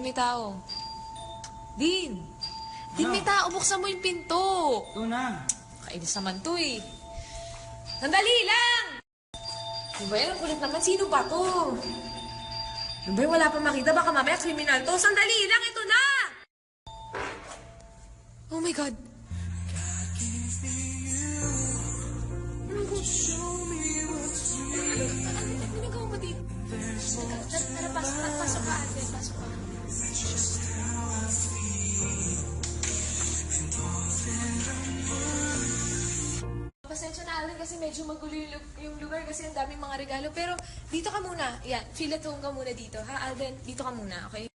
may tao. Din! Din, may tao. Buksan mo yung pinto. Ito na. Kainis naman to eh. Sandali lang! Diba yan? Ang kulit naman. Sino ba to? Diba wala pa makita? Baka mamaya kriminal to. Sandali lang! Ito na! Oh my God! Ano ginagawa mo dito? Tara, pasok ka, ate. Pasok ka. Pasensya na, Alden, kasi medyo magulo yung lugar kasi ang daming mga regalo. Pero dito ka muna. Yan, feel at home ka muna dito. Ha, Alden? Dito ka muna, okay?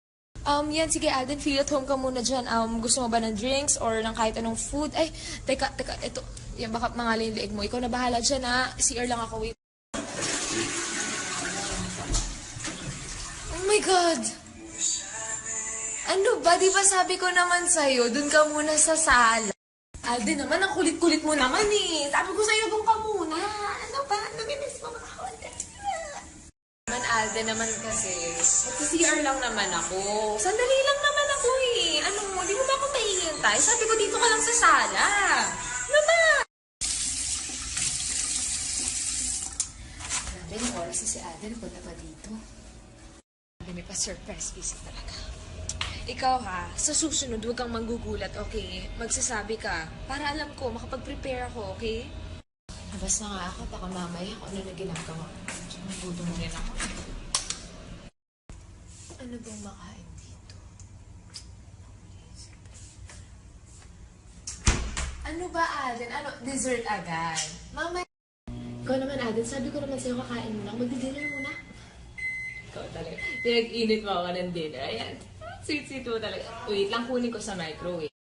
Yan, sige, Alden, feel at home ka muna dyan. Gusto mo ba ng drinks or ng kahit anong food? Ay, teka, ito. Yan, baka mangalay yung leeg mo. Ikaw na bahala dyan, ha? CR lang ako, wait. Oh my God! Ano ba? Di ba sabi ko naman sa'yo, dun ka muna sa sala. Alden naman, ang kulit-kulit mo naman eh. Sabi ko sa'yo, dun ka muna. Ano ba? Namimiss mo mga Alden. Alden naman kasi, mag-CR lang naman ako. Sandali lang naman ako eh. Ano, di mo ba ako maihintay? Sabi ko, dito ka lang sa sala. Ano ba? Grabe, yung oras si Alden, punta pa dito. May pa-surprise visit talaga. Ikaw ha, sa susunod, huwag kang manggugulat, okay? Magsasabi ka, para alam ko, makapag-prepare ako, okay? Labas na nga ako, baka mamaya kung ano na ginagawa. Magutom rin ako. Ano bang makain dito? Ano ba, Alden? Ano? Dessert agad? Mamaya. Ikaw naman, Alden, sabi ko naman sa'yo kakain muna. Magdi-dinner muna. Ikaw talaga. Pinag-init mo ako ng dinner. Ayan. Sweet-sweet mo talaga. Wait lang, kunin ko sa microwave.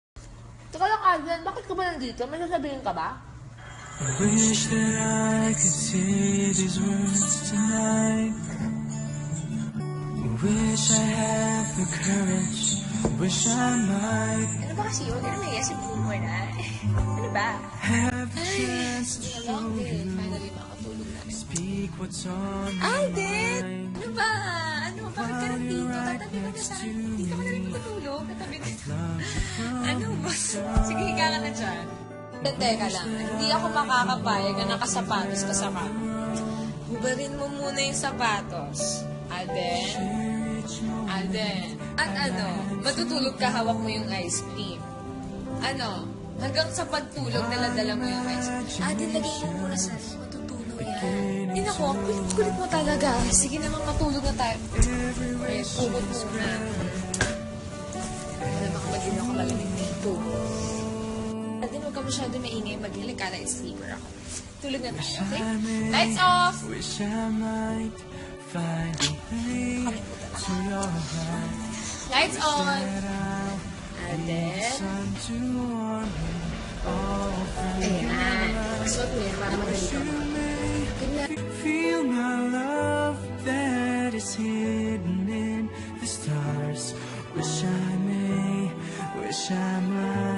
Teka lang, Alden. Bakit ka ba nandito? May sasabihin ka ba? I wish that I could say these words tonight. Wish I had the courage. Wish I might Ano ba kasi yun? Ano may yes, yung mo na? Ano ba? have the chance to Ay, show long day. you. Finally, makatulog na rin. Speak what's on my Alden! mind. Ano ba? Ano? Bakit ka nandito? Tatabi ka na sa akin. Dito ka na rin matulog. Tatabi ka na. Ano ba? Sige, higa ka na dyan. Teka lang. Hindi ako makakapayag na nakasapatos ka sa kama. Hubarin mo muna yung sapatos. Alden? Alden. At ano? Matutulog ka, hawak mo yung ice cream. Ano? Hanggang sa pagtulog, daladala mo yung ice cream. Alden, lagay mo muna sa matutulog yan. Hindi ako, kulit-kulit mo talaga. Sige naman, matulog na tayo. Ay, kumot muna. Wala baka magino ka malamig dito. Alden, huwag ka masyado maingay. Magiling ka, like sleeper ako. Tulog na tayo, okay? Lights off! Wish I might find a way to your heart. Lights on! That I'll Alden. sun to warm me all through. Ayan. Suot mo yan para madali ka mo. Good night. Feel my love that is hidden in the stars. Wish I may, wish I might.